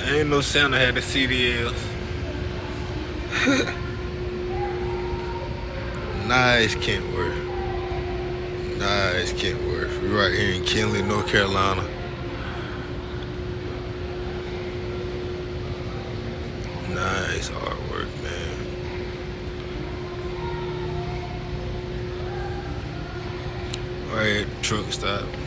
Ain't no Santa had the CDLs. Nice Kenworth. Nice Kenworth. We're right here in Kinley, North Carolina. Nice artwork, man. Right at the truck stop.